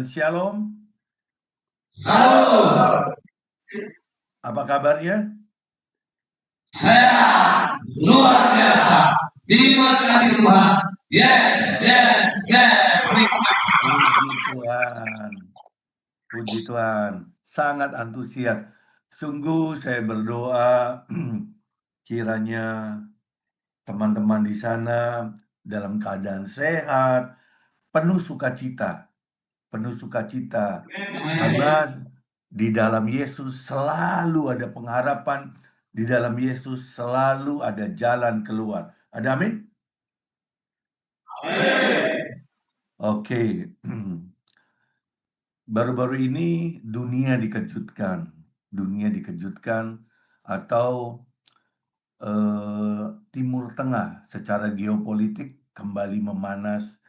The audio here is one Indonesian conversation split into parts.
Shalom. Halo, Apa kabarnya? saya luar biasa. Diberkati Tuhan. Yes. Puji Tuhan. Puji Tuhan. Sangat antusias. Sungguh saya berdoa kiranya teman-teman di sana dalam keadaan sehat, penuh sukacita. Penuh sukacita. Karena di dalam Yesus selalu ada pengharapan. Di dalam Yesus selalu ada jalan keluar. Ada amin? Oke. Baru-baru ini dunia dikejutkan atau Timur Tengah secara geopolitik kembali memanas,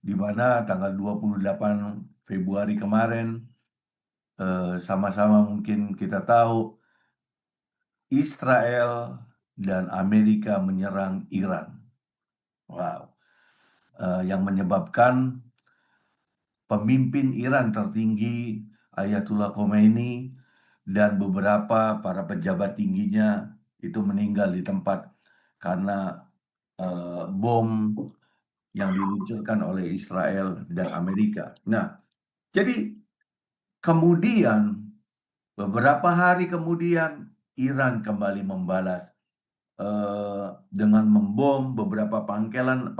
di mana tanggal 28 Februari kemarin sama-sama mungkin kita tahu Israel dan Amerika menyerang Iran. Wow. Yang menyebabkan pemimpin Iran tertinggi Ayatullah Khomeini dan beberapa para pejabat tingginya itu meninggal di tempat karena bom yang diluncurkan oleh Israel dan Amerika. Nah, jadi kemudian beberapa hari kemudian Iran kembali membalas dengan membom beberapa pangkalan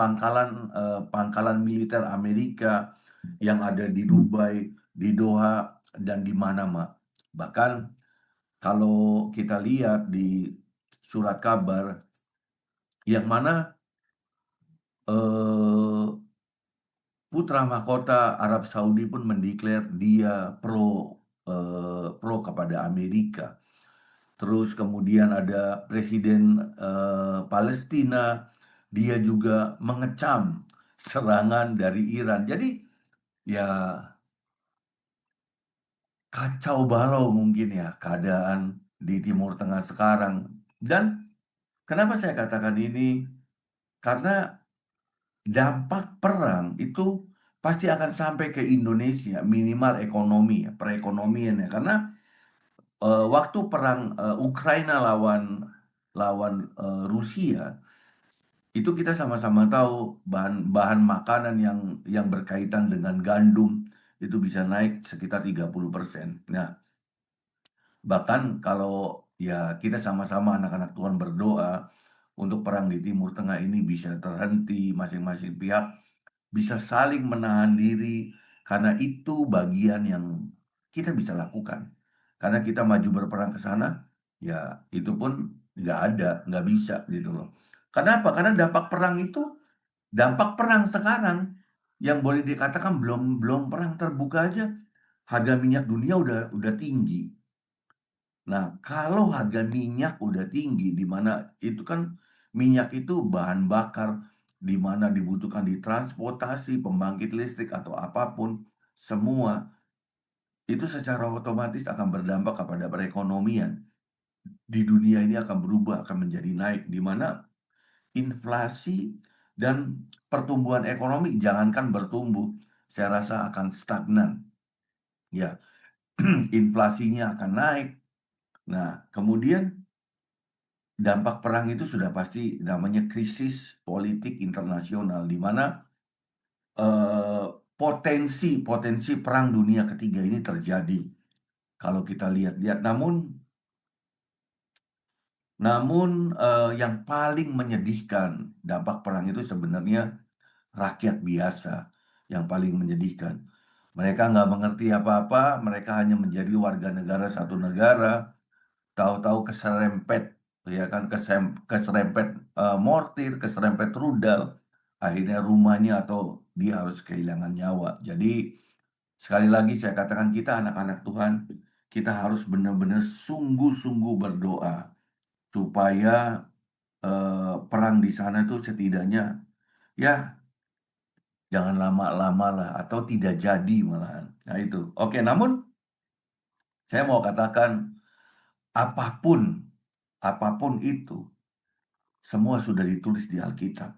militer Amerika yang ada di Dubai, di Doha, dan di Manama. Bahkan kalau kita lihat di surat kabar yang mana putra mahkota Arab Saudi pun mendeklar dia pro kepada Amerika. Terus kemudian ada Presiden Palestina, dia juga mengecam serangan dari Iran. Jadi ya kacau balau mungkin ya keadaan di Timur Tengah sekarang. Dan kenapa saya katakan ini? Karena dampak perang itu pasti akan sampai ke Indonesia, minimal ekonomi, perekonomian ya. Karena waktu perang Ukraina lawan Rusia, itu kita sama-sama tahu bahan makanan yang berkaitan dengan gandum itu bisa naik sekitar 30%. Nah, bahkan kalau ya kita sama-sama anak-anak Tuhan berdoa untuk perang di Timur Tengah ini bisa terhenti, masing-masing pihak bisa saling menahan diri, karena itu bagian yang kita bisa lakukan. Karena kita maju berperang ke sana, ya itu pun nggak bisa gitu loh. Kenapa? Karena dampak perang sekarang yang boleh dikatakan belum perang terbuka aja, harga minyak dunia udah tinggi. Nah, kalau harga minyak udah tinggi, di mana itu kan minyak itu bahan bakar, di mana dibutuhkan di transportasi, pembangkit listrik atau apapun, semua itu secara otomatis akan berdampak kepada perekonomian. Di dunia ini akan berubah, akan menjadi naik, di mana inflasi dan pertumbuhan ekonomi jangankan bertumbuh, saya rasa akan stagnan. Ya, inflasinya akan naik. Nah, kemudian dampak perang itu sudah pasti namanya krisis politik internasional, di mana potensi perang dunia ketiga ini terjadi. Kalau kita lihat-lihat, namun yang paling menyedihkan dampak perang itu sebenarnya rakyat biasa yang paling menyedihkan. Mereka nggak mengerti apa-apa, mereka hanya menjadi warga negara satu negara, tahu-tahu keserempet, ya kan, keserempet mortir, keserempet rudal, akhirnya rumahnya atau dia harus kehilangan nyawa. Jadi sekali lagi saya katakan, kita anak-anak Tuhan, kita harus benar-benar sungguh-sungguh berdoa supaya perang di sana itu setidaknya ya jangan lama-lama lah, atau tidak jadi malahan. Nah itu. Oke, namun saya mau katakan apapun itu, semua sudah ditulis di Alkitab.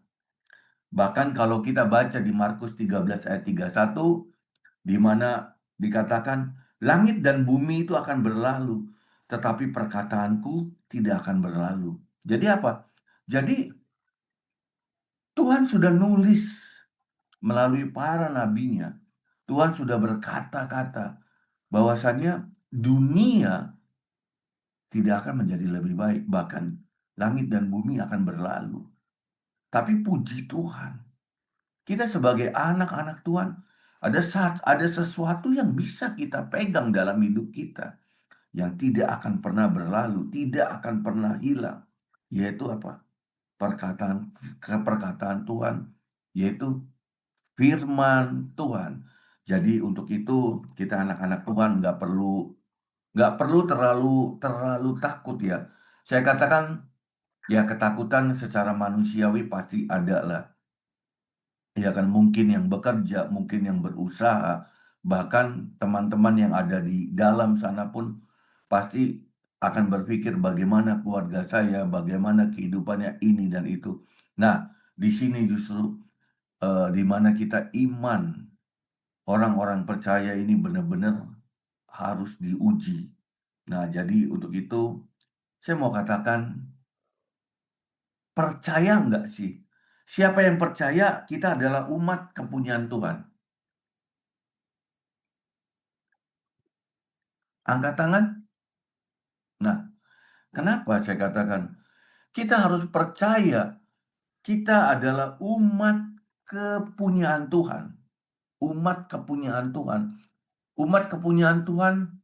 Bahkan kalau kita baca di Markus 13 ayat 31, di mana dikatakan langit dan bumi itu akan berlalu, tetapi perkataanku tidak akan berlalu. Jadi apa? Jadi Tuhan sudah nulis melalui para nabinya. Tuhan sudah berkata-kata bahwasannya dunia tidak akan menjadi lebih baik, bahkan langit dan bumi akan berlalu. Tapi puji Tuhan, kita sebagai anak-anak Tuhan, ada sesuatu yang bisa kita pegang dalam hidup kita yang tidak akan pernah berlalu, tidak akan pernah hilang, yaitu apa? Perkataan Tuhan, yaitu firman Tuhan. Jadi untuk itu kita anak-anak Tuhan nggak perlu terlalu takut ya. Saya katakan ya, ketakutan secara manusiawi pasti ada lah. Ya kan, mungkin yang bekerja, mungkin yang berusaha, bahkan teman-teman yang ada di dalam sana pun pasti akan berpikir bagaimana keluarga saya, bagaimana kehidupannya ini dan itu. Nah, di sini justru di mana kita iman orang-orang percaya ini benar-benar harus diuji. Nah, jadi untuk itu saya mau katakan, percaya nggak sih? Siapa yang percaya kita adalah umat kepunyaan Tuhan? Angkat tangan. Nah, kenapa saya katakan kita harus percaya kita adalah umat kepunyaan Tuhan? Umat kepunyaan Tuhan. Umat kepunyaan Tuhan,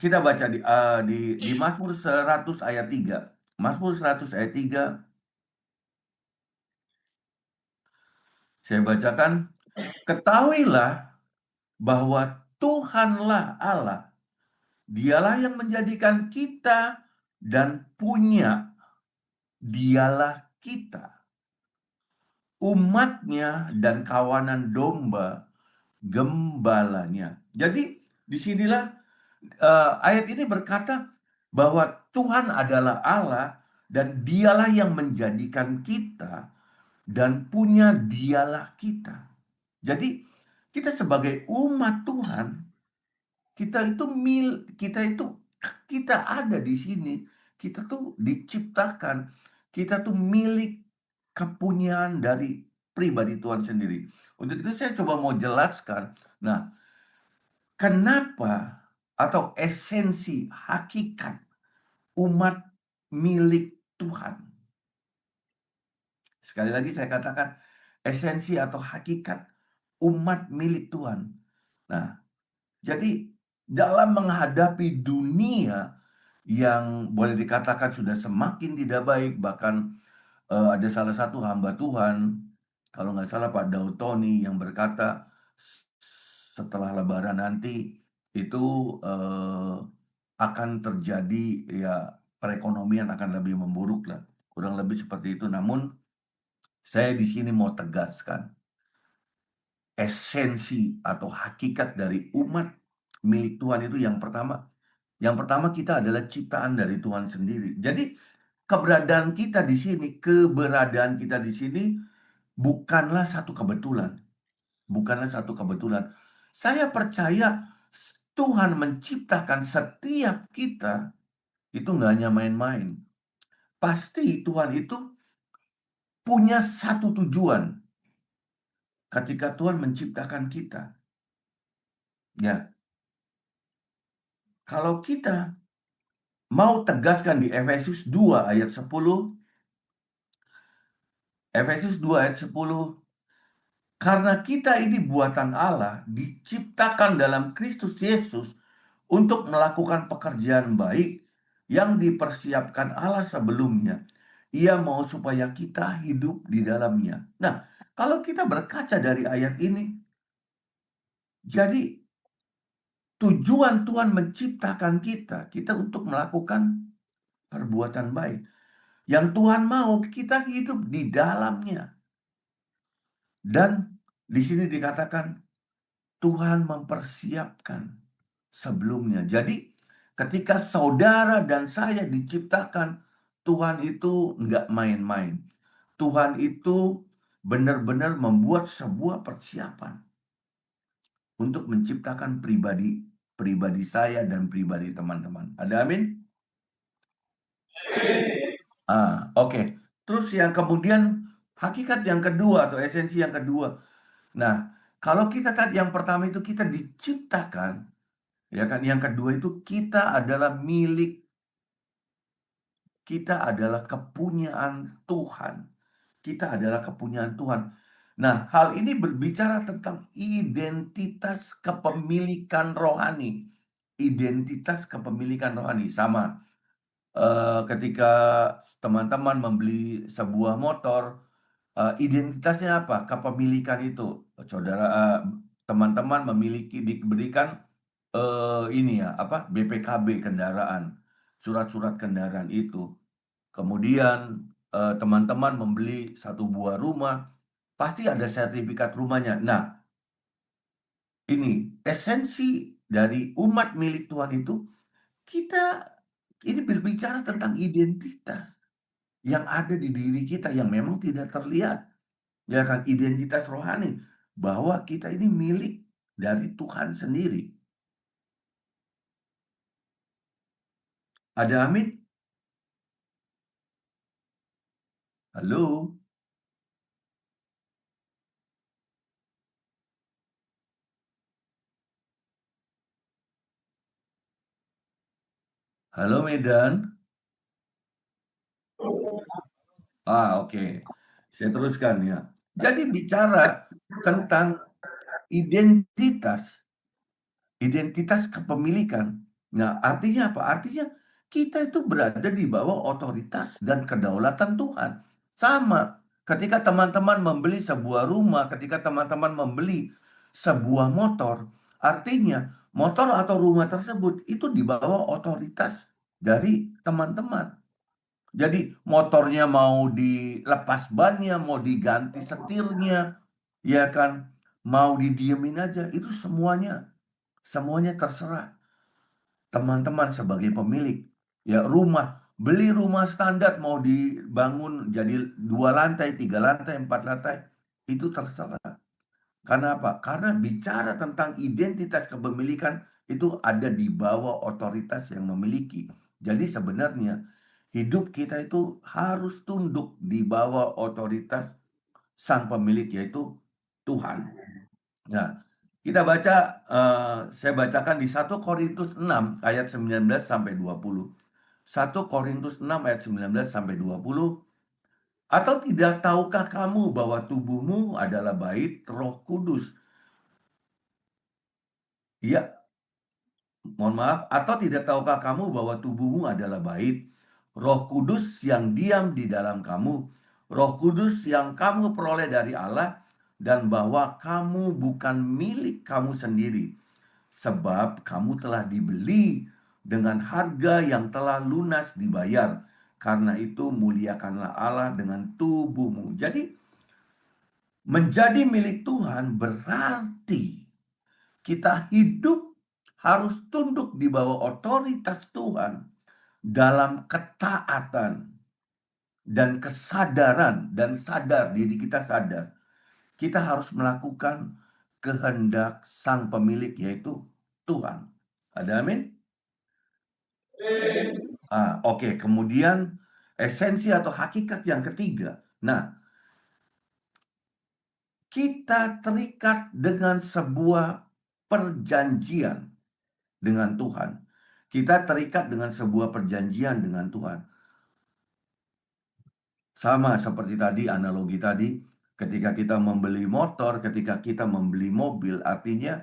kita baca di Mazmur 100 ayat 3. Mazmur 100 ayat 3, saya bacakan, ketahuilah bahwa Tuhanlah Allah. Dialah yang menjadikan kita dan punya, dialah kita. Umatnya dan kawanan domba gembalanya. Jadi disinilah ayat ini berkata bahwa Tuhan adalah Allah dan dialah yang menjadikan kita dan punya dialah kita. Jadi kita sebagai umat Tuhan, kita ada di sini. Kita tuh diciptakan. Kita tuh milik kepunyaan dari pribadi Tuhan sendiri. Untuk itu saya coba mau jelaskan. Nah, kenapa atau esensi hakikat umat milik Tuhan. Sekali lagi saya katakan esensi atau hakikat umat milik Tuhan. Nah, jadi dalam menghadapi dunia yang boleh dikatakan sudah semakin tidak baik, bahkan ada salah satu hamba Tuhan, kalau nggak salah Pak Daud Tony, yang berkata setelah Lebaran nanti itu akan terjadi ya, perekonomian akan lebih memburuk lah, kurang lebih seperti itu. Namun saya di sini mau tegaskan esensi atau hakikat dari umat milik Tuhan itu yang pertama kita adalah ciptaan dari Tuhan sendiri. Jadi keberadaan kita di sini bukanlah satu kebetulan. Bukanlah satu kebetulan. Saya percaya Tuhan menciptakan setiap kita itu nggak hanya main-main. Pasti Tuhan itu punya satu tujuan ketika Tuhan menciptakan kita. Ya, kalau kita mau tegaskan di Efesus 2 ayat 10, Efesus 2 ayat 10, karena kita ini buatan Allah, diciptakan dalam Kristus Yesus untuk melakukan pekerjaan baik yang dipersiapkan Allah sebelumnya. Ia mau supaya kita hidup di dalamnya. Nah, kalau kita berkaca dari ayat ini, jadi tujuan Tuhan menciptakan kita untuk melakukan perbuatan baik. Yang Tuhan mau kita hidup di dalamnya. Dan di sini dikatakan Tuhan mempersiapkan sebelumnya. Jadi ketika saudara dan saya diciptakan, Tuhan itu nggak main-main. Tuhan itu benar-benar membuat sebuah persiapan. untuk menciptakan pribadi saya dan pribadi teman-teman. Ada amin? Oke. Terus yang kemudian hakikat yang kedua atau esensi yang kedua. Nah, kalau kita tadi yang pertama itu kita diciptakan, ya kan? Yang kedua itu kita adalah milik, kita adalah kepunyaan Tuhan. Kita adalah kepunyaan Tuhan. Nah, hal ini berbicara tentang identitas kepemilikan rohani. Identitas kepemilikan rohani sama. Ketika teman-teman membeli sebuah motor, identitasnya apa? Kepemilikan itu. Saudara, teman-teman diberikan ini ya, apa? BPKB kendaraan, surat-surat kendaraan itu. Kemudian teman-teman membeli satu buah rumah, pasti ada sertifikat rumahnya. Nah, ini esensi dari umat milik Tuhan itu, kita ini berbicara tentang identitas yang ada di diri kita yang memang tidak terlihat, ya kan? Identitas rohani bahwa kita ini milik dari Tuhan sendiri. Ada amin? Halo? Halo Medan? Oke. Saya teruskan ya. Jadi bicara tentang identitas, identitas kepemilikan. Nah, artinya apa? Artinya kita itu berada di bawah otoritas dan kedaulatan Tuhan. Sama, ketika teman-teman membeli sebuah rumah, ketika teman-teman membeli sebuah motor, artinya motor atau rumah tersebut itu di bawah otoritas dari teman-teman. Jadi motornya mau dilepas bannya, mau diganti setirnya, ya kan, mau didiemin aja, itu semuanya terserah teman-teman sebagai pemilik. Ya beli rumah standar mau dibangun jadi 2 lantai, 3 lantai, 4 lantai, itu terserah. Karena apa? Karena bicara tentang identitas kepemilikan itu ada di bawah otoritas yang memiliki. Jadi sebenarnya hidup kita itu harus tunduk di bawah otoritas sang pemilik, yaitu Tuhan. Nah, kita baca, saya bacakan di 1 Korintus 6 ayat 19 sampai 20. 1 Korintus 6 ayat 19 sampai 20. Atau tidak tahukah kamu bahwa tubuhmu adalah bait Roh Kudus? Ya, mohon maaf. Atau tidak tahukah kamu bahwa tubuhmu adalah bait Roh Kudus yang diam di dalam kamu? Roh Kudus yang kamu peroleh dari Allah, dan bahwa kamu bukan milik kamu sendiri, sebab kamu telah dibeli dengan harga yang telah lunas dibayar. Karena itu muliakanlah Allah dengan tubuhmu. Jadi menjadi milik Tuhan berarti kita hidup harus tunduk di bawah otoritas Tuhan dalam ketaatan dan kesadaran, dan sadar diri kita sadar. Kita harus melakukan kehendak sang pemilik, yaitu Tuhan. Ada amin? Oke. Kemudian esensi atau hakikat yang ketiga. Nah, kita terikat dengan sebuah perjanjian dengan Tuhan. Kita terikat dengan sebuah perjanjian dengan Tuhan. Sama seperti tadi, analogi tadi, ketika kita membeli motor, ketika kita membeli mobil, artinya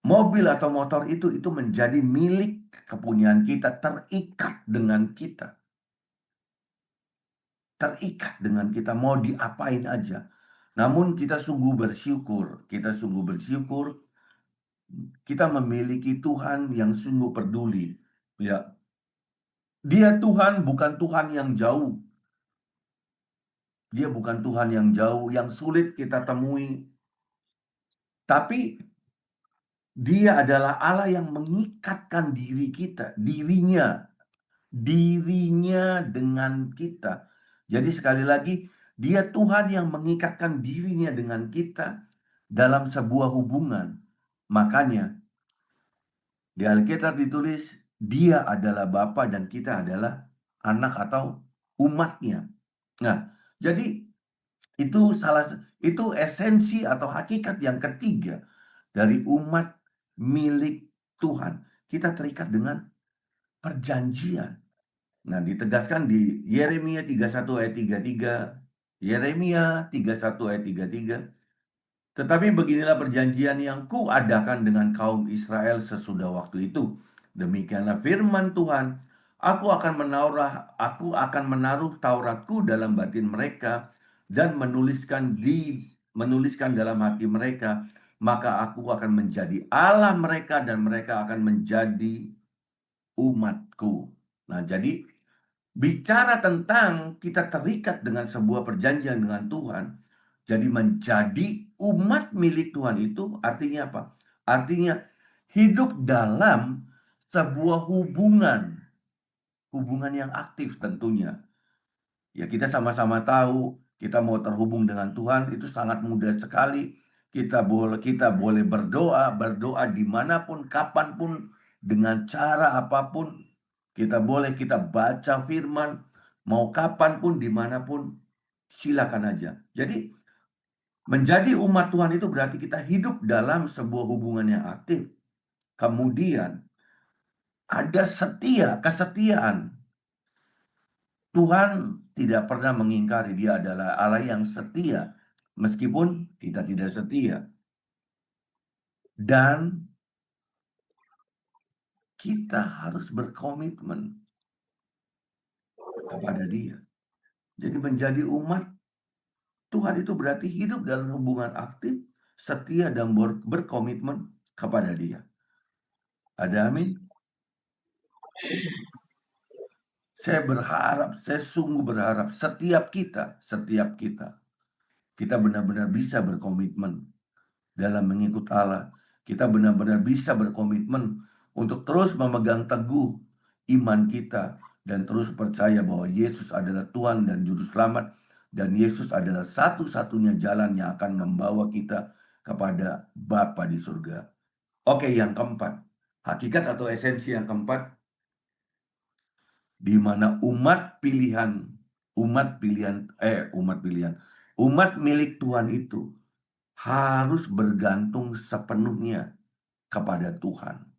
mobil atau motor itu menjadi milik kepunyaan kita, terikat dengan kita. Terikat dengan kita, mau diapain aja. Namun kita sungguh bersyukur, kita memiliki Tuhan yang sungguh peduli. Ya, Dia Tuhan, bukan Tuhan yang jauh. Dia bukan Tuhan yang jauh, yang sulit kita temui. Tapi Dia adalah Allah yang mengikatkan dirinya dengan kita. Jadi sekali lagi, Dia Tuhan yang mengikatkan dirinya dengan kita, dalam sebuah hubungan. Makanya di Alkitab ditulis dia adalah Bapa dan kita adalah anak atau umatnya. Nah, jadi itu esensi atau hakikat yang ketiga dari umat milik Tuhan. Kita terikat dengan perjanjian. Nah, ditegaskan di Yeremia 31 ayat 33, Yeremia 31 ayat 33. Tetapi beginilah perjanjian yang kuadakan dengan kaum Israel sesudah waktu itu. Demikianlah firman Tuhan, aku akan menaruh Tauratku dalam batin mereka dan menuliskan dalam hati mereka, maka aku akan menjadi Allah mereka dan mereka akan menjadi umatku. Nah, jadi bicara tentang kita terikat dengan sebuah perjanjian dengan Tuhan, jadi menjadi umat milik Tuhan itu artinya apa? Artinya hidup dalam sebuah hubungan yang aktif tentunya. Ya, kita sama-sama tahu kita mau terhubung dengan Tuhan itu sangat mudah sekali. Kita boleh berdoa dimanapun, kapanpun, dengan cara apapun. Kita baca firman, mau kapanpun, dimanapun, silakan aja. Jadi menjadi umat Tuhan itu berarti kita hidup dalam sebuah hubungan yang aktif. Kemudian ada kesetiaan. Tuhan tidak pernah mengingkari dia adalah Allah yang setia, meskipun kita tidak setia. Dan kita harus berkomitmen kepada dia. Jadi menjadi umat Tuhan itu berarti hidup dalam hubungan aktif, setia, dan berkomitmen kepada dia. Ada amin? Saya sungguh berharap setiap kita benar-benar bisa berkomitmen dalam mengikut Allah. Kita benar-benar bisa berkomitmen untuk terus memegang teguh iman kita dan terus percaya bahwa Yesus adalah Tuhan dan Juru Selamat, dan Yesus adalah satu-satunya jalan yang akan membawa kita kepada Bapa di surga. Oke, yang keempat, hakikat atau esensi yang keempat, di mana umat milik Tuhan itu harus bergantung sepenuhnya kepada Tuhan.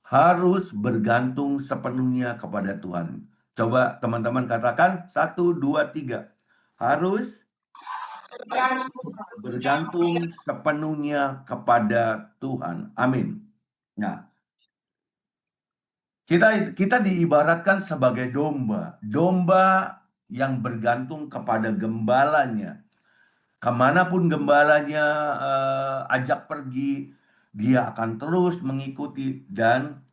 Harus bergantung sepenuhnya kepada Tuhan. Coba teman-teman katakan 1, 2, 3. Harus bergantung sepenuhnya kepada Tuhan. Amin. Nah, kita diibaratkan sebagai domba yang bergantung kepada gembalanya. Kemanapun gembalanya ajak pergi, dia akan terus mengikuti. Dan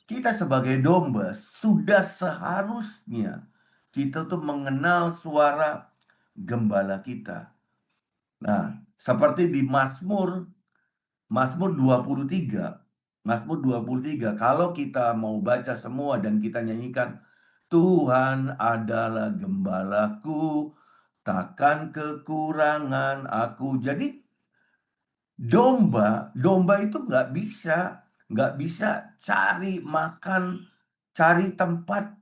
kita sebagai domba sudah seharusnya kita tuh mengenal suara gembala kita. Nah, seperti di Mazmur 23. Mazmur 23, kalau kita mau baca semua dan kita nyanyikan, Tuhan adalah gembalaku, takkan kekurangan aku. Jadi domba itu nggak bisa cari makan, cari tempat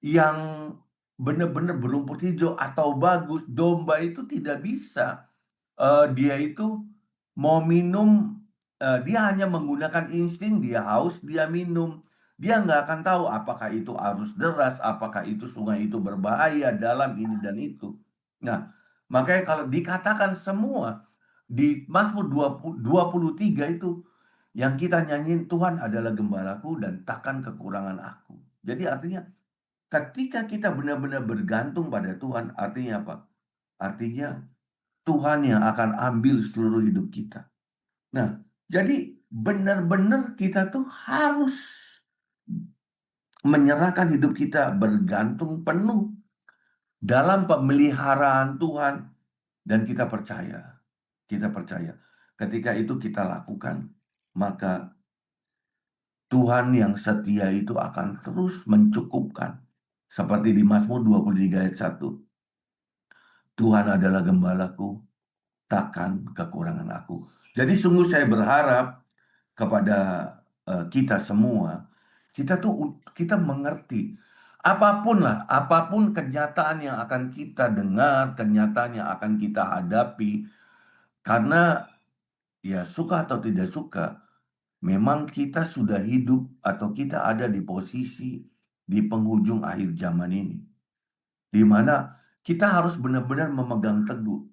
yang benar-benar berumput hijau atau bagus. Domba itu tidak bisa. Dia itu mau minum, dia hanya menggunakan insting, dia haus, dia minum. Dia nggak akan tahu apakah itu arus deras, apakah itu sungai itu berbahaya dalam ini dan itu. Nah, makanya kalau dikatakan semua di Mazmur 23 itu, yang kita nyanyiin, Tuhan adalah gembalaku dan takkan kekurangan aku. Jadi artinya ketika kita benar-benar bergantung pada Tuhan, artinya apa? Artinya Tuhan yang akan ambil seluruh hidup kita. Nah, jadi benar-benar kita tuh harus menyerahkan hidup kita bergantung penuh dalam pemeliharaan Tuhan, dan kita percaya ketika itu kita lakukan, maka Tuhan yang setia itu akan terus mencukupkan. Seperti di Mazmur 23 ayat 1. Tuhan adalah gembalaku, takkan kekurangan aku. Jadi sungguh saya berharap kepada kita semua, kita mengerti apapun lah, apapun kenyataan yang akan kita dengar, kenyataan yang akan kita hadapi, karena ya suka atau tidak suka, memang kita sudah hidup atau kita ada di posisi di penghujung akhir zaman ini, di mana kita harus benar-benar memegang teguh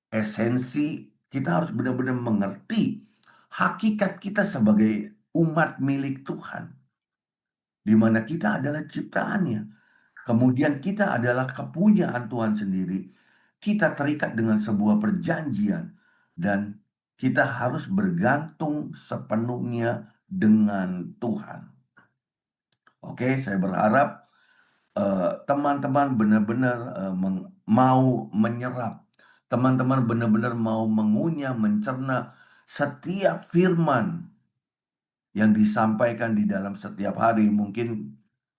esensi, kita harus benar-benar mengerti hakikat kita sebagai umat milik Tuhan, di mana kita adalah ciptaannya. Kemudian kita adalah kepunyaan Tuhan sendiri. Kita terikat dengan sebuah perjanjian dan kita harus bergantung sepenuhnya dengan Tuhan. Oke, saya berharap teman-teman benar-benar mau menyerap. Teman-teman benar-benar mau mengunyah, mencerna setiap firman yang disampaikan di dalam setiap hari. Mungkin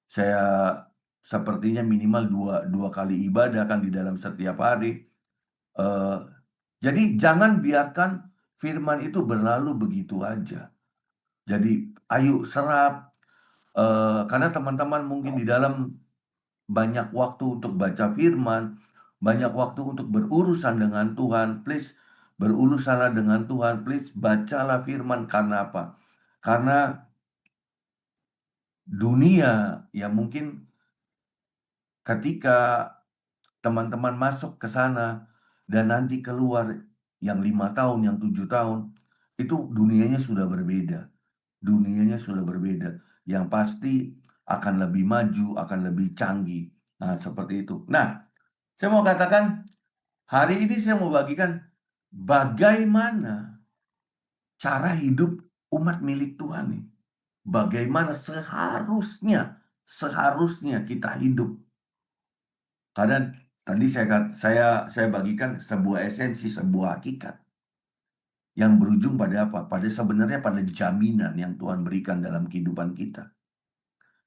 saya sepertinya minimal dua kali ibadah kan di dalam setiap hari. Eh, jadi jangan biarkan firman itu berlalu begitu aja. Jadi ayo serap. Karena teman-teman mungkin di dalam banyak waktu untuk baca firman, banyak waktu untuk berurusan dengan Tuhan. Please, berurusanlah dengan Tuhan. Please, bacalah firman. Karena apa? Karena dunia yang mungkin ketika teman-teman masuk ke sana dan nanti keluar yang 5 tahun, yang 7 tahun, itu dunianya sudah berbeda. Dunianya sudah berbeda. Yang pasti akan lebih maju, akan lebih canggih. Nah, seperti itu. Nah, saya mau katakan, hari ini saya mau bagikan bagaimana cara hidup umat milik Tuhan nih. Bagaimana seharusnya kita hidup. Karena tadi saya bagikan sebuah esensi, sebuah hakikat yang berujung pada apa? Sebenarnya pada jaminan yang Tuhan berikan dalam kehidupan kita.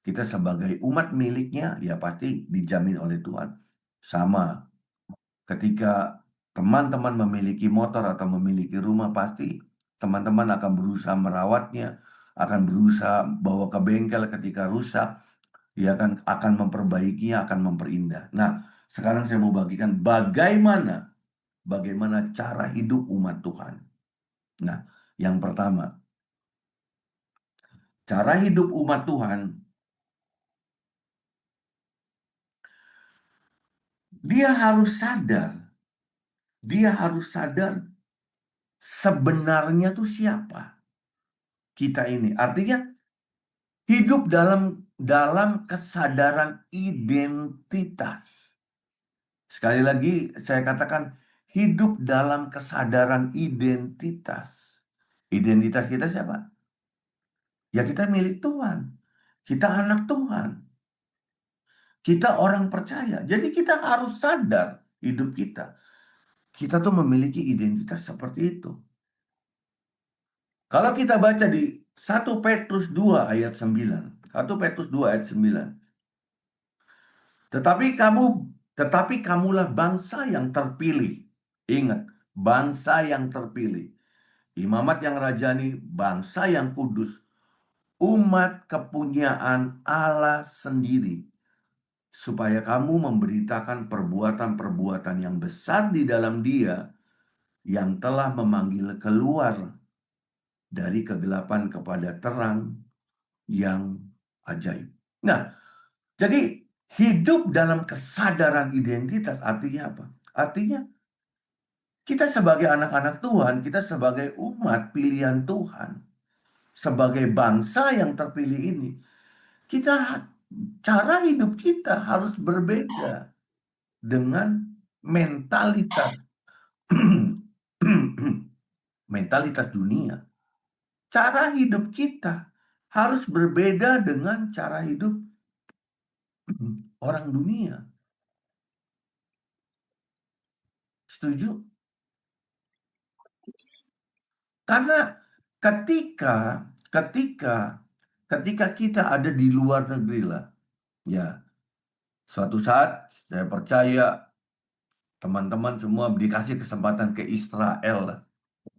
Kita sebagai umat miliknya ya pasti dijamin oleh Tuhan. Sama ketika teman-teman memiliki motor atau memiliki rumah, pasti teman-teman akan berusaha merawatnya, akan berusaha bawa ke bengkel ketika rusak, ya akan memperbaikinya, akan memperindah. Nah, sekarang saya mau bagikan bagaimana cara hidup umat Tuhan. Nah, yang pertama, cara hidup umat Tuhan, dia harus sadar, sebenarnya tuh siapa kita ini. Artinya hidup dalam kesadaran identitas. Sekali lagi saya katakan hidup dalam kesadaran identitas. Identitas kita siapa? Ya kita milik Tuhan. Kita anak Tuhan. Kita orang percaya. Jadi kita harus sadar hidup kita. Kita tuh memiliki identitas seperti itu. Kalau kita baca di 1 Petrus 2 ayat 9. 1 Petrus 2 ayat 9. Tetapi kamulah bangsa yang terpilih. Ingat, bangsa yang terpilih. Imamat yang rajani, bangsa yang kudus. Umat kepunyaan Allah sendiri. Supaya kamu memberitakan perbuatan-perbuatan yang besar di dalam Dia yang telah memanggil keluar dari kegelapan kepada terang yang ajaib. Nah, jadi hidup dalam kesadaran identitas artinya apa? Artinya kita sebagai anak-anak Tuhan, kita sebagai umat pilihan Tuhan, sebagai bangsa yang terpilih ini, cara hidup kita harus berbeda dengan mentalitas mentalitas dunia. Cara hidup kita harus berbeda dengan cara hidup orang dunia. Setuju? Karena ketika ketika kita ada di luar negeri lah, ya suatu saat saya percaya teman-teman semua dikasih kesempatan ke Israel lah,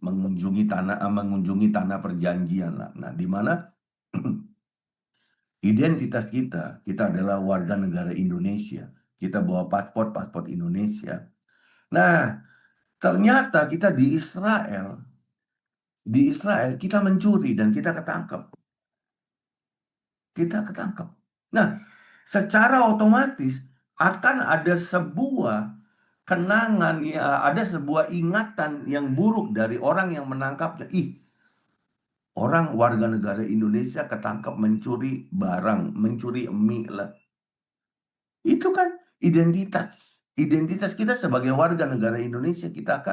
mengunjungi tanah perjanjian lah. Nah, di mana identitas kita adalah warga negara Indonesia. Kita bawa paspor Indonesia. Nah, ternyata kita di Israel kita mencuri dan kita ketangkep. Kita ketangkep. Nah, secara otomatis akan ada sebuah kenangan, ya, ada sebuah ingatan yang buruk dari orang yang menangkapnya. Ih, orang warga negara Indonesia ketangkep mencuri barang, mencuri mie lah. Itu kan identitas. Identitas kita sebagai warga negara Indonesia kita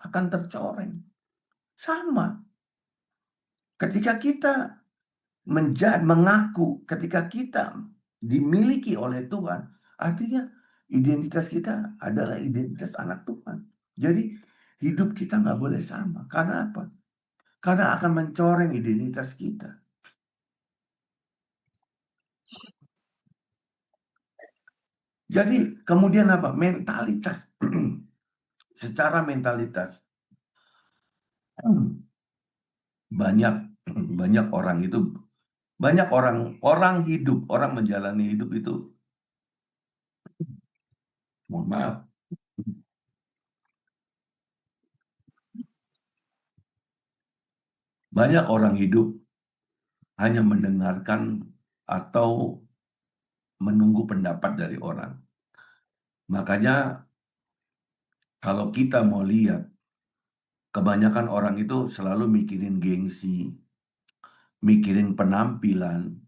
akan tercoreng. Sama. Ketika kita mengaku, ketika kita dimiliki oleh Tuhan, artinya identitas kita adalah identitas anak Tuhan. Jadi hidup kita nggak boleh sama. Karena apa? Karena akan mencoreng identitas kita. Jadi kemudian apa? Mentalitas. Secara mentalitas. Banyak banyak orang itu, banyak orang hidup, orang menjalani hidup itu, mohon maaf, banyak orang hidup hanya mendengarkan atau menunggu pendapat dari orang. Makanya kalau kita mau lihat, kebanyakan orang itu selalu mikirin gengsi, mikirin penampilan.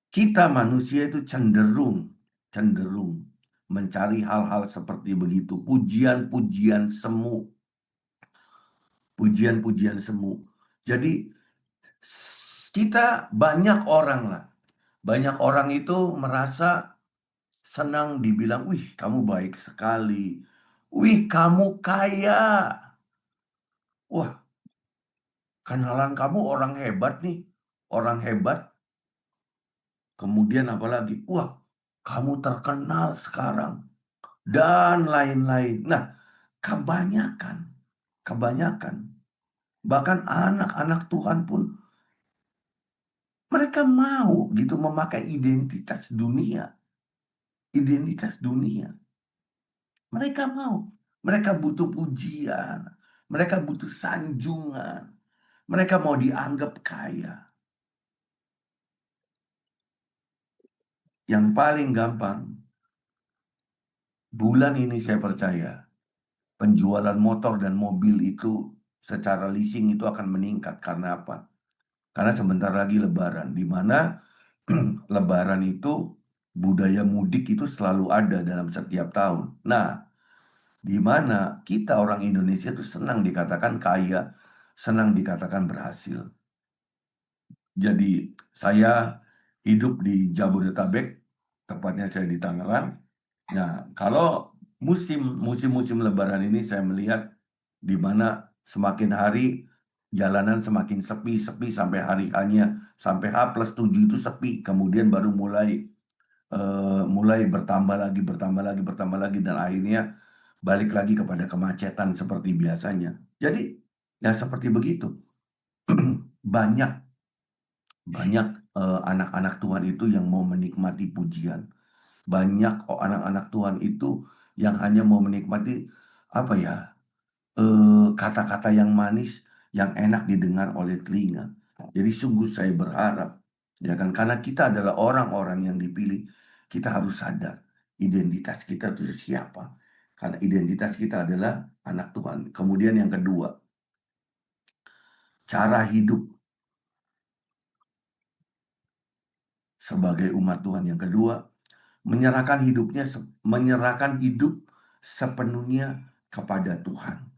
Kita manusia itu cenderung mencari hal-hal seperti begitu, pujian-pujian semu, pujian-pujian semu. Jadi kita banyak orang lah, banyak orang itu merasa senang dibilang, wih kamu baik sekali, wih kamu kaya, wah kenalan kamu orang hebat nih, orang hebat. Kemudian apalagi, wah kamu terkenal sekarang, dan lain-lain. Nah, kebanyakan, bahkan anak-anak Tuhan pun, mereka mau gitu memakai identitas dunia. Identitas dunia. Mereka mau. Mereka butuh pujian. Mereka butuh sanjungan. Mereka mau dianggap kaya. Yang paling gampang, bulan ini saya percaya, penjualan motor dan mobil itu secara leasing itu akan meningkat. Karena apa? Karena sebentar lagi Lebaran, di mana Lebaran itu budaya mudik itu selalu ada dalam setiap tahun. Nah, di mana kita orang Indonesia itu senang dikatakan kaya, senang dikatakan berhasil. Jadi saya hidup di Jabodetabek, tepatnya saya di Tangerang. Nah, kalau musim Lebaran ini saya melihat di mana semakin hari jalanan semakin sepi sampai hari hanya sampai H+7 itu sepi, kemudian baru mulai bertambah lagi dan akhirnya balik lagi kepada kemacetan seperti biasanya. Jadi ya seperti begitu. Banyak anak-anak Tuhan itu yang mau menikmati pujian. Banyak anak-anak Tuhan itu yang hanya mau menikmati apa ya, kata-kata yang manis, yang enak didengar oleh telinga. Jadi sungguh saya berharap, ya kan, karena kita adalah orang-orang yang dipilih, kita harus sadar identitas kita itu siapa. Karena identitas kita adalah anak Tuhan. Kemudian yang kedua, cara hidup sebagai umat Tuhan. Yang kedua, menyerahkan hidup sepenuhnya kepada Tuhan.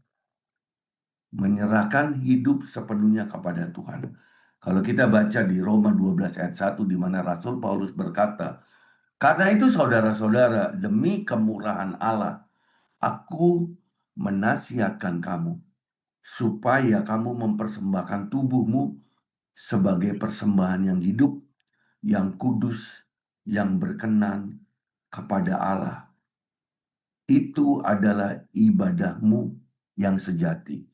Menyerahkan hidup sepenuhnya kepada Tuhan. Kalau kita baca di Roma 12 ayat 1, di mana Rasul Paulus berkata, karena itu saudara-saudara, demi kemurahan Allah, aku menasihatkan kamu, supaya kamu mempersembahkan tubuhmu sebagai persembahan yang hidup, yang kudus, yang berkenan, kepada Allah. Itu adalah ibadahmu yang sejati.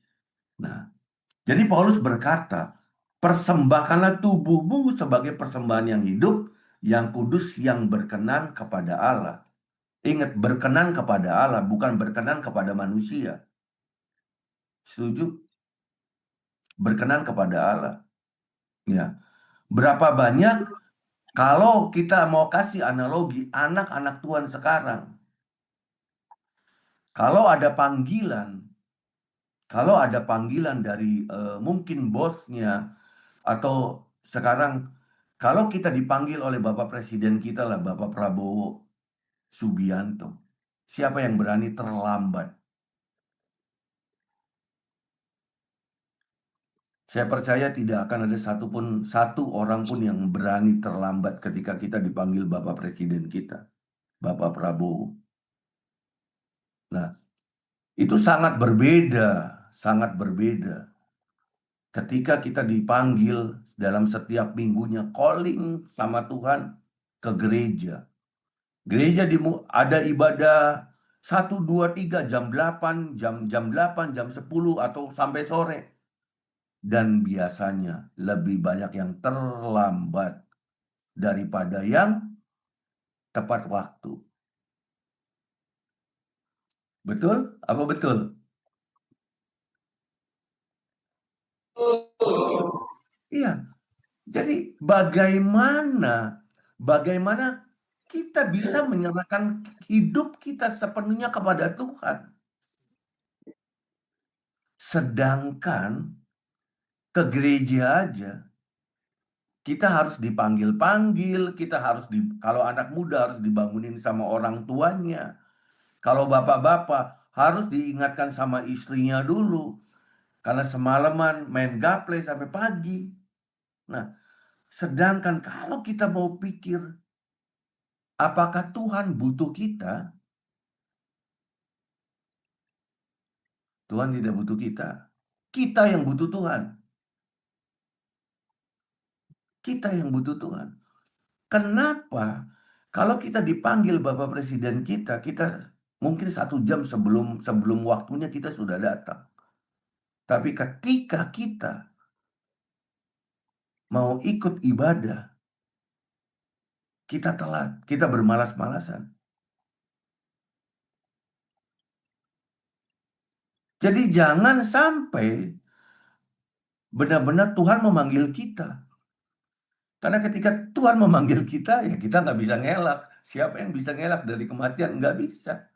Nah, jadi Paulus berkata, persembahkanlah tubuhmu sebagai persembahan yang hidup, yang kudus, yang berkenan kepada Allah. Ingat, berkenan kepada Allah, bukan berkenan kepada manusia. Setuju? Berkenan kepada Allah. Ya. Berapa banyak kalau kita mau kasih analogi anak-anak Tuhan sekarang, kalau ada panggilan, dari mungkin bosnya atau sekarang kalau kita dipanggil oleh Bapak Presiden kita lah, Bapak Prabowo Subianto, siapa yang berani terlambat? Saya percaya tidak akan ada satu orang pun yang berani terlambat ketika kita dipanggil Bapak Presiden kita, Bapak Prabowo. Nah, itu sangat berbeda ketika kita dipanggil dalam setiap minggunya calling sama Tuhan ke gereja. Gereja ada ibadah 1, 2, 3 jam 8, jam 10 atau sampai sore. Dan biasanya lebih banyak yang terlambat daripada yang tepat waktu. Betul? Apa betul? Iya. Jadi bagaimana kita bisa menyerahkan hidup kita sepenuhnya kepada Tuhan. Sedangkan ke gereja aja kita harus dipanggil-panggil, kalau anak muda harus dibangunin sama orang tuanya. Kalau bapak-bapak harus diingatkan sama istrinya dulu karena semalaman main gaple sampai pagi. Nah, sedangkan kalau kita mau pikir apakah Tuhan butuh kita? Tuhan tidak butuh kita. Kita yang butuh Tuhan. Kita yang butuh Tuhan. Kenapa? Kalau kita dipanggil Bapak Presiden kita mungkin 1 jam sebelum waktunya kita sudah datang. Tapi ketika kita mau ikut ibadah, kita telat, kita bermalas-malasan. Jadi jangan sampai benar-benar Tuhan memanggil kita. Karena ketika Tuhan memanggil kita, ya kita nggak bisa ngelak. Siapa yang bisa ngelak dari kematian? Nggak bisa.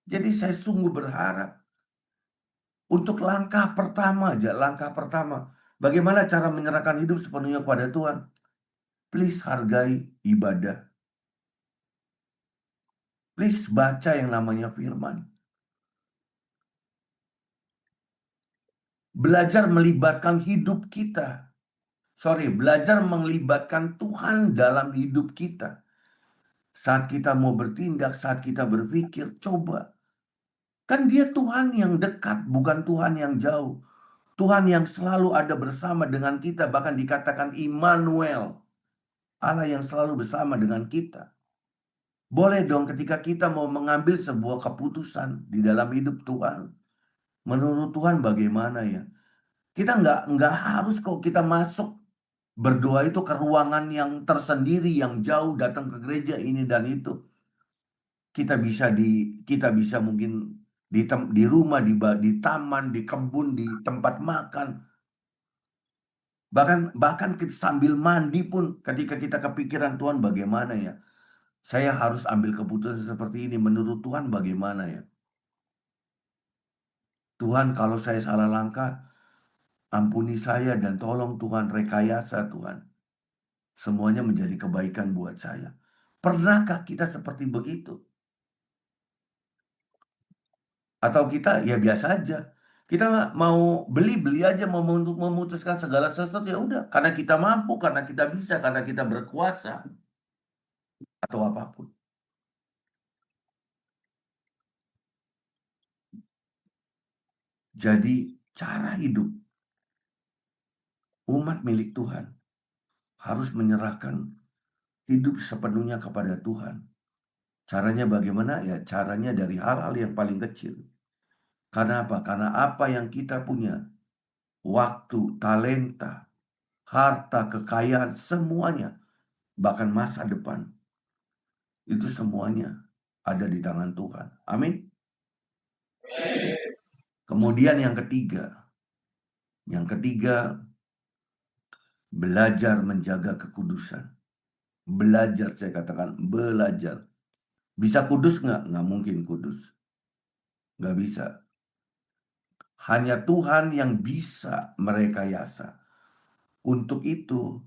Jadi saya sungguh berharap untuk langkah pertama aja, langkah pertama. Bagaimana cara menyerahkan hidup sepenuhnya kepada Tuhan? Please hargai ibadah. Please baca yang namanya firman. Belajar melibatkan hidup kita. Belajar melibatkan Tuhan dalam hidup kita. Saat kita mau bertindak, saat kita berpikir, coba. Kan dia Tuhan yang dekat, bukan Tuhan yang jauh. Tuhan yang selalu ada bersama dengan kita, bahkan dikatakan Immanuel. Allah yang selalu bersama dengan kita. Boleh dong ketika kita mau mengambil sebuah keputusan di dalam hidup Tuhan. Menurut Tuhan bagaimana ya? Kita nggak harus kok kita masuk berdoa itu ke ruangan yang tersendiri, yang jauh, datang ke gereja ini dan itu. Kita bisa mungkin di rumah, di taman, di kebun, di tempat makan. Bahkan kita sambil mandi pun ketika kita kepikiran Tuhan bagaimana ya? Saya harus ambil keputusan seperti ini. Menurut Tuhan bagaimana ya? Tuhan kalau saya salah langkah, ampuni saya dan tolong Tuhan rekayasa Tuhan. Semuanya menjadi kebaikan buat saya. Pernahkah kita seperti begitu? Atau kita ya biasa aja. Kita mau beli aja, mau memutuskan segala sesuatu ya udah. Karena kita mampu, karena kita bisa, karena kita berkuasa. Atau apapun. Jadi cara hidup umat milik Tuhan harus menyerahkan hidup sepenuhnya kepada Tuhan. Caranya bagaimana? Ya, caranya dari hal-hal yang paling kecil. Karena apa? Karena apa yang kita punya, waktu, talenta, harta, kekayaan, semuanya, bahkan masa depan, itu semuanya ada di tangan Tuhan. Amin. Kemudian yang ketiga, belajar menjaga kekudusan. Belajar, saya katakan belajar. Bisa kudus nggak? Nggak mungkin kudus. Nggak bisa. Hanya Tuhan yang bisa merekayasa. Untuk itu,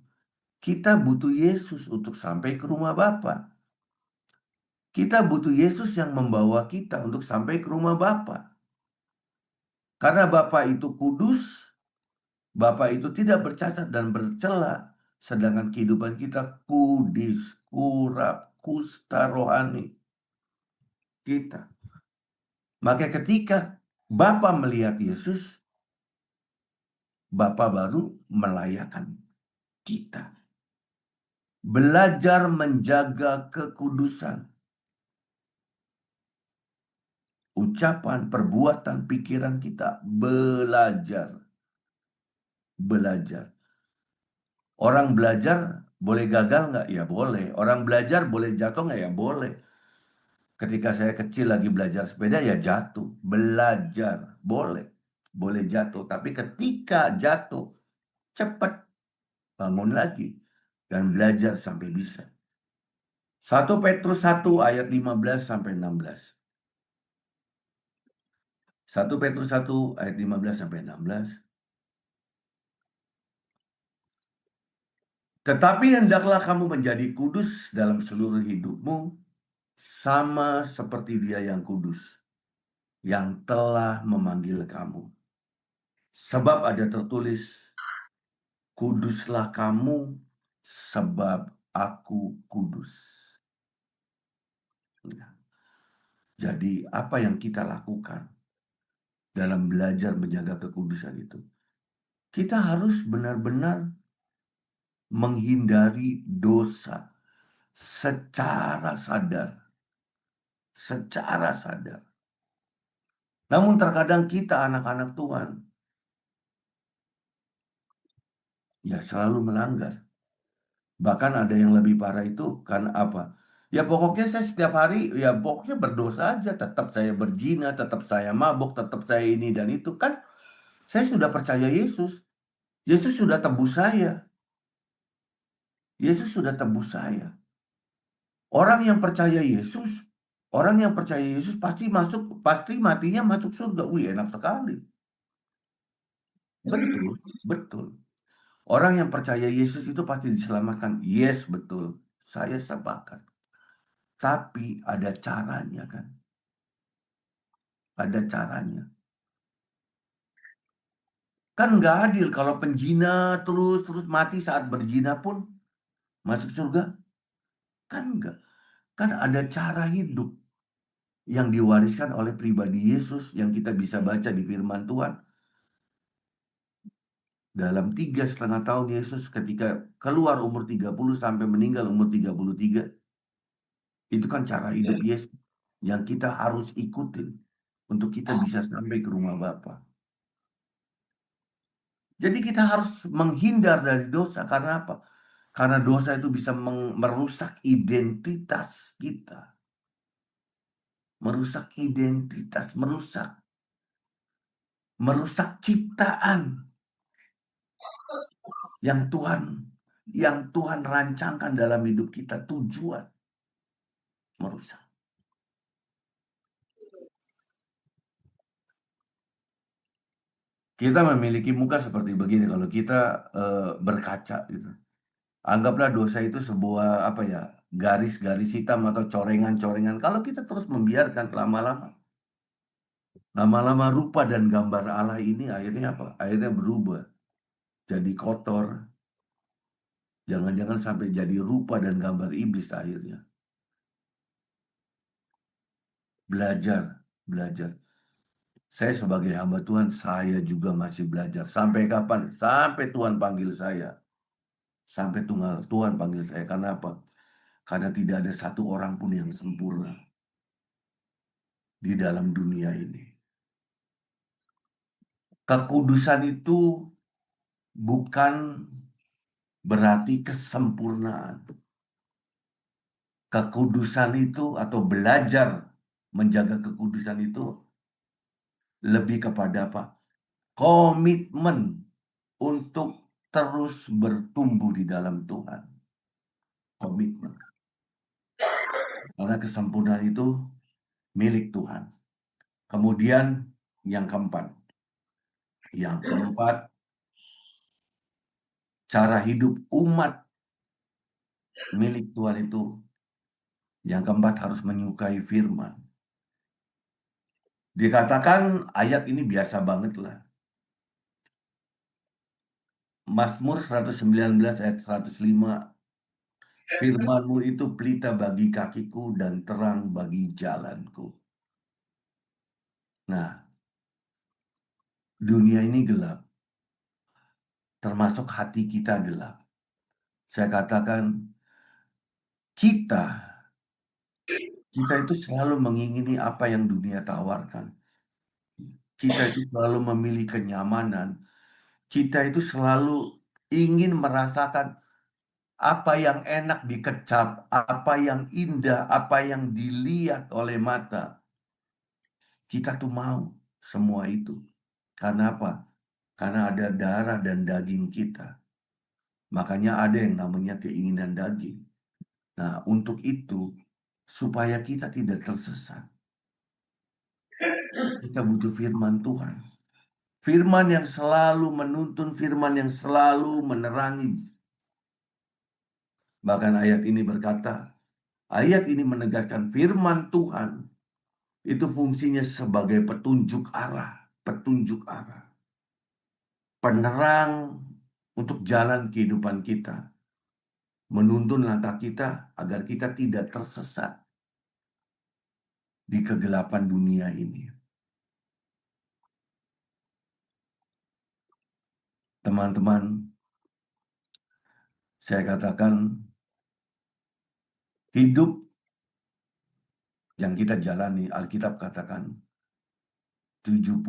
kita butuh Yesus untuk sampai ke rumah Bapa. Kita butuh Yesus yang membawa kita untuk sampai ke rumah Bapa. Karena Bapa itu kudus, Bapa itu tidak bercacat dan bercela, sedangkan kehidupan kita kudis, kurap, kusta rohani kita. Maka ketika Bapa melihat Yesus, Bapa baru melayakan kita. Belajar menjaga kekudusan. Ucapan, perbuatan, pikiran kita. Belajar. Belajar. Orang belajar boleh gagal nggak? Ya boleh. Orang belajar boleh jatuh nggak? Ya boleh. Ketika saya kecil lagi belajar sepeda ya jatuh. Belajar. Boleh. Boleh jatuh. Tapi ketika jatuh, cepat bangun lagi. Dan belajar sampai bisa. 1 Petrus 1 ayat 15 sampai 16. 1 Petrus 1 ayat 15 sampai 16. Tetapi hendaklah kamu menjadi kudus dalam seluruh hidupmu, sama seperti Dia yang kudus, yang telah memanggil kamu. Sebab ada tertulis, kuduslah kamu, sebab aku kudus. Jadi apa yang kita lakukan dalam belajar menjaga kekudusan itu? Kita harus benar-benar menghindari dosa secara sadar. Secara sadar. Namun terkadang kita anak-anak Tuhan ya selalu melanggar. Bahkan ada yang lebih parah itu kan apa? Ya pokoknya saya setiap hari ya pokoknya berdosa aja. Tetap saya berzina, tetap saya mabuk, tetap saya ini dan itu. Kan saya sudah percaya Yesus. Yesus sudah tebus saya. Yesus sudah tebus saya. Orang yang percaya Yesus, orang yang percaya Yesus pasti matinya masuk surga. Wih, enak sekali. Betul, betul. Orang yang percaya Yesus itu pasti diselamatkan. Yes, betul. Saya sepakat. Tapi ada caranya kan. Ada caranya. Kan nggak adil kalau penjina terus mati saat berzina pun masuk surga. Kan enggak. Kan ada cara hidup yang diwariskan oleh pribadi Yesus yang kita bisa baca di firman Tuhan. Dalam 3,5 tahun Yesus ketika keluar umur 30 sampai meninggal umur 33. Itu kan cara hidup Yesus yang kita harus ikutin untuk kita bisa sampai ke rumah Bapa. Jadi kita harus menghindar dari dosa karena apa? Karena dosa itu bisa merusak identitas kita. Merusak identitas, merusak ciptaan yang Tuhan rancangkan dalam hidup kita, tujuan merusak. Kita memiliki muka seperti begini kalau kita berkaca gitu. Anggaplah dosa itu sebuah apa ya, garis-garis hitam atau corengan-corengan. Kalau kita terus membiarkan lama-lama rupa dan gambar Allah ini akhirnya apa? Akhirnya berubah jadi kotor. Jangan-jangan sampai jadi rupa dan gambar iblis akhirnya. Belajar. Saya sebagai hamba Tuhan, saya juga masih belajar. Sampai kapan? Sampai Tuhan panggil saya. Sampai tunggal Tuhan panggil saya. Karena apa? Karena tidak ada satu orang pun yang sempurna di dalam dunia ini. Kekudusan itu bukan berarti kesempurnaan. Kekudusan itu atau belajar menjaga kekudusan itu lebih kepada apa? Komitmen untuk terus bertumbuh di dalam Tuhan. Komitmen. Karena kesempurnaan itu milik Tuhan. Kemudian yang keempat. Yang keempat, cara hidup umat milik Tuhan itu. Yang keempat harus menyukai firman. Dikatakan ayat ini biasa banget lah. Mazmur 119 ayat 105. Firman-Mu itu pelita bagi kakiku dan terang bagi jalanku. Nah, dunia ini gelap. Termasuk hati kita gelap. Saya katakan, kita itu selalu mengingini apa yang dunia tawarkan. Kita itu selalu memilih kenyamanan. Kita itu selalu ingin merasakan apa yang enak dikecap, apa yang indah, apa yang dilihat oleh mata. Kita tuh mau semua itu. Karena apa? Karena ada darah dan daging kita. Makanya ada yang namanya keinginan daging. Nah, untuk itu, supaya kita tidak tersesat, kita butuh firman Tuhan. Firman yang selalu menuntun, firman yang selalu menerangi. Bahkan ayat ini berkata, ayat ini menegaskan firman Tuhan itu fungsinya sebagai petunjuk arah, penerang untuk jalan kehidupan kita, menuntun langkah kita agar kita tidak tersesat di kegelapan dunia ini. Teman-teman, saya katakan hidup yang kita jalani, Alkitab katakan 70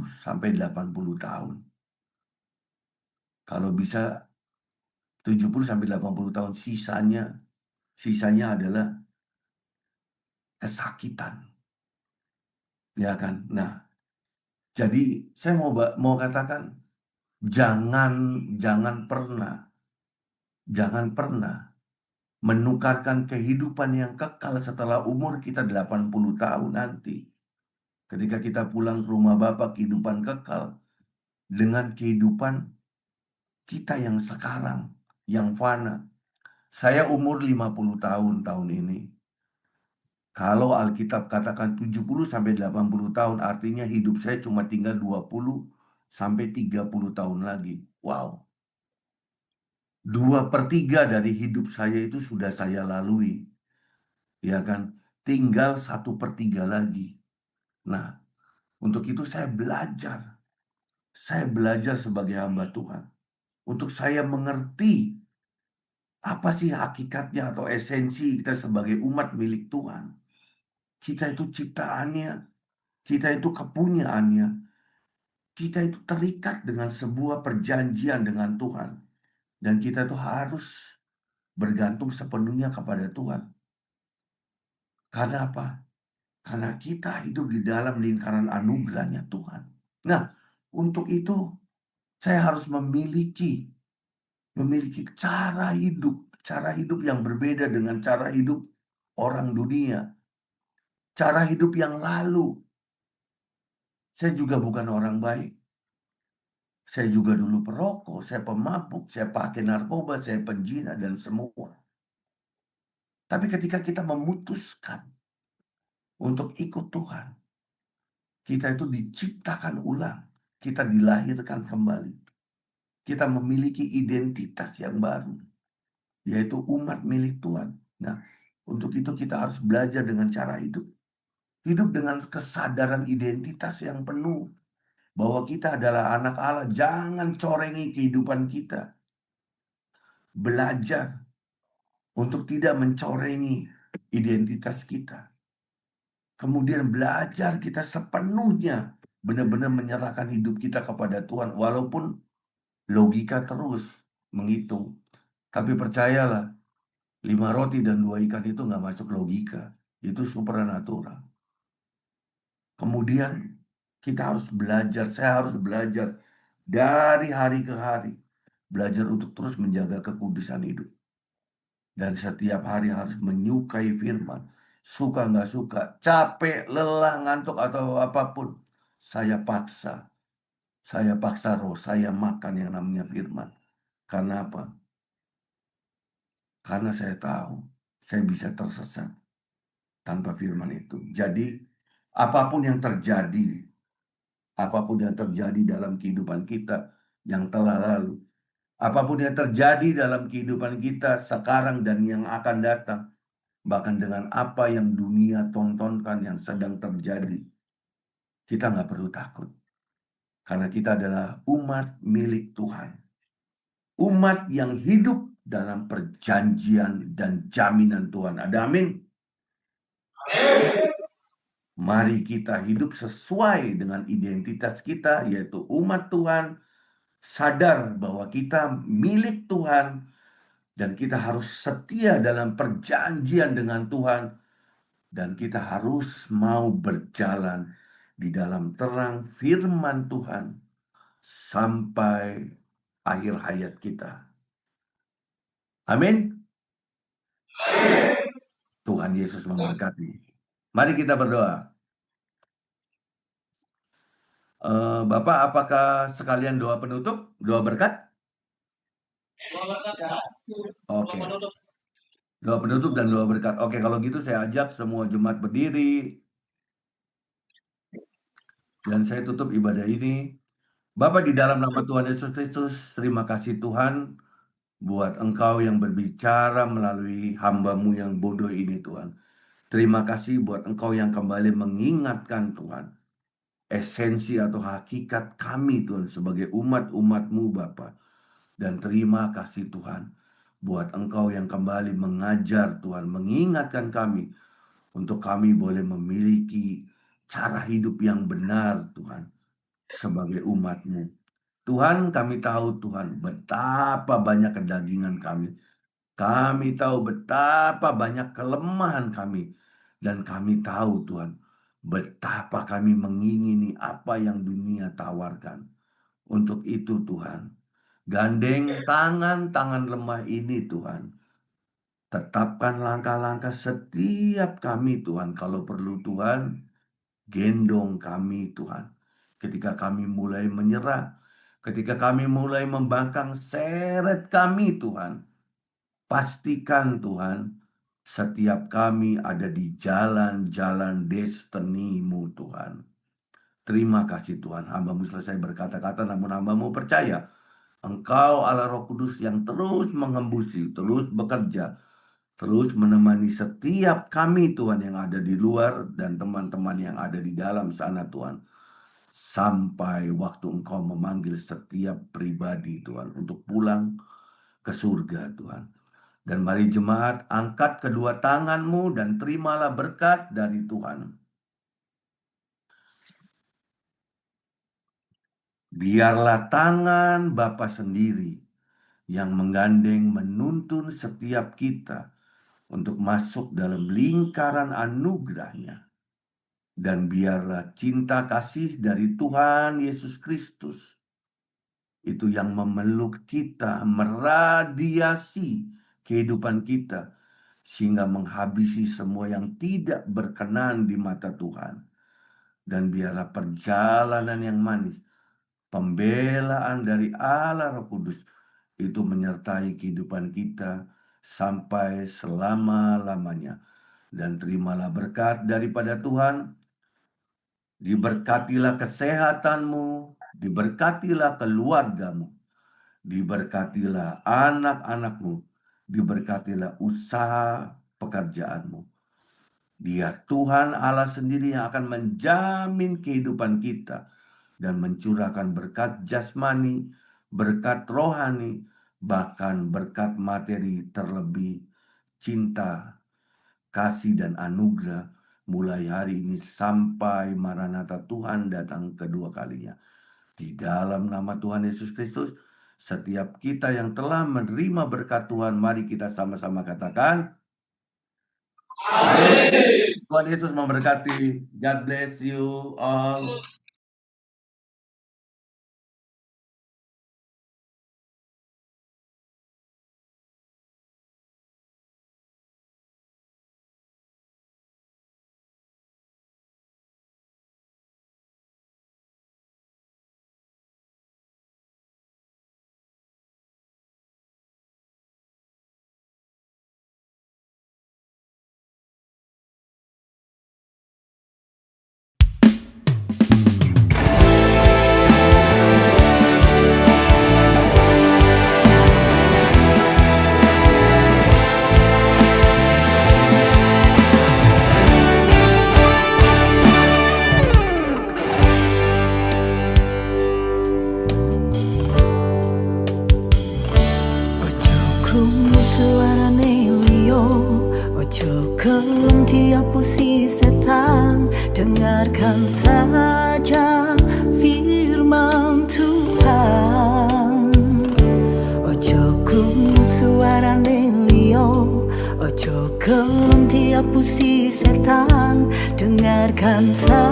sampai 80 tahun. Kalau bisa 70 sampai 80 tahun, sisanya adalah kesakitan. Ya kan? Nah, jadi saya mau katakan jangan pernah menukarkan kehidupan yang kekal setelah umur kita 80 tahun nanti. Ketika kita pulang ke rumah Bapa, kehidupan kekal dengan kehidupan kita yang sekarang, yang fana. Saya umur 50 tahun ini. Kalau Alkitab katakan 70 sampai 80 tahun, artinya hidup saya cuma tinggal 20 sampai 30 tahun lagi. Wow. 2/3 dari hidup saya itu sudah saya lalui. Ya kan? Tinggal 1/3 lagi. Nah, untuk itu saya belajar. Saya belajar sebagai hamba Tuhan. Untuk saya mengerti apa sih hakikatnya atau esensi kita sebagai umat milik Tuhan. Kita itu ciptaannya, kita itu kepunyaannya, kita itu terikat dengan sebuah perjanjian dengan Tuhan. Dan kita itu harus bergantung sepenuhnya kepada Tuhan. Karena apa? Karena kita hidup di dalam lingkaran anugerahnya Tuhan. Nah, untuk itu saya harus memiliki cara hidup yang berbeda dengan cara hidup orang dunia. Cara hidup yang lalu. Saya juga bukan orang baik. Saya juga dulu perokok, saya pemabuk, saya pakai narkoba, saya penjina, dan semua. Tapi ketika kita memutuskan untuk ikut Tuhan, kita itu diciptakan ulang. Kita dilahirkan kembali. Kita memiliki identitas yang baru, yaitu umat milik Tuhan. Nah, untuk itu kita harus belajar dengan cara hidup. Hidup dengan kesadaran identitas yang penuh. Bahwa kita adalah anak Allah. Jangan corengi kehidupan kita. belajar untuk tidak mencorengi identitas kita. Kemudian belajar kita sepenuhnya benar-benar menyerahkan hidup kita kepada Tuhan, walaupun logika terus menghitung. Tapi percayalah, 5 roti dan 2 ikan itu nggak masuk logika. Itu supranatural. Kemudian kita harus belajar, saya harus belajar dari hari ke hari. Belajar untuk terus menjaga kekudusan hidup. Dan setiap hari harus menyukai firman. Suka nggak suka, capek, lelah, ngantuk, atau apapun. Saya paksa. Saya paksa roh, saya makan yang namanya firman. Karena apa? Karena saya tahu saya bisa tersesat tanpa firman itu. Jadi, apapun yang terjadi dalam kehidupan kita yang telah lalu, apapun yang terjadi dalam kehidupan kita sekarang dan yang akan datang, bahkan dengan apa yang dunia tontonkan yang sedang terjadi, kita nggak perlu takut. Karena kita adalah umat milik Tuhan. Umat yang hidup dalam perjanjian dan jaminan Tuhan. Ada amin? Mari kita hidup sesuai dengan identitas kita, yaitu umat Tuhan, sadar bahwa kita milik Tuhan, dan kita harus setia dalam perjanjian dengan Tuhan, dan kita harus mau berjalan di dalam terang firman Tuhan sampai akhir hayat kita. Amin. Tuhan Yesus memberkati. Mari kita berdoa. Bapak, apakah sekalian doa penutup, doa berkat? Oke. Doa penutup dan doa berkat. Oke, kalau gitu saya ajak semua jemaat berdiri. Dan saya tutup ibadah ini. Bapak, di dalam nama Tuhan Yesus Kristus, terima kasih Tuhan buat Engkau yang berbicara melalui hamba-Mu yang bodoh ini Tuhan. Terima kasih buat Engkau yang kembali mengingatkan Tuhan esensi atau hakikat kami Tuhan sebagai umat-umat-Mu Bapa. Dan terima kasih Tuhan buat Engkau yang kembali mengajar Tuhan, mengingatkan kami untuk kami boleh memiliki cara hidup yang benar Tuhan sebagai umat-Mu. Tuhan, kami tahu Tuhan betapa banyak kedagingan kami. Kami tahu betapa banyak kelemahan kami. Dan kami tahu Tuhan betapa kami mengingini apa yang dunia tawarkan. Untuk itu Tuhan, gandeng tangan-tangan lemah ini Tuhan. Tetapkan langkah-langkah setiap kami Tuhan. Kalau perlu Tuhan, gendong kami Tuhan. Ketika kami mulai menyerah, ketika kami mulai membangkang, seret kami Tuhan. Pastikan Tuhan, setiap kami ada di jalan-jalan destiny-Mu Tuhan. Terima kasih Tuhan, hamba-Mu selesai berkata-kata, namun hamba-Mu percaya Engkau Allah Roh Kudus yang terus mengembusi, terus bekerja, terus menemani setiap kami Tuhan yang ada di luar dan teman-teman yang ada di dalam sana Tuhan. Sampai waktu Engkau memanggil setiap pribadi Tuhan untuk pulang ke surga Tuhan. Dan mari jemaat angkat kedua tanganmu dan terimalah berkat dari Tuhan. Biarlah tangan Bapa sendiri yang menggandeng menuntun setiap kita untuk masuk dalam lingkaran anugerahnya. Dan biarlah cinta kasih dari Tuhan Yesus Kristus itu yang memeluk kita, meradiasi kehidupan kita, sehingga menghabisi semua yang tidak berkenan di mata Tuhan. Dan biarlah perjalanan yang manis, pembelaan dari Allah Roh Kudus, itu menyertai kehidupan kita sampai selama-lamanya. Dan terimalah berkat daripada Tuhan, diberkatilah kesehatanmu, diberkatilah keluargamu, diberkatilah anak-anakmu, diberkatilah usaha pekerjaanmu. Dia Tuhan Allah sendiri yang akan menjamin kehidupan kita dan mencurahkan berkat jasmani, berkat rohani, bahkan berkat materi terlebih, cinta, kasih dan anugerah mulai hari ini sampai Maranatha Tuhan datang kedua kalinya. Di dalam nama Tuhan Yesus Kristus, setiap kita yang telah menerima berkat Tuhan, mari kita sama-sama katakan, Tuhan Yesus memberkati. God bless you all. Ojo krungu suarane liyo, ojo gelem diapusi setan. Dengarkan saja firman Tuhan. Ojo krungu suarane liyo, ojo gelem diapusi setan. Dengarkan saja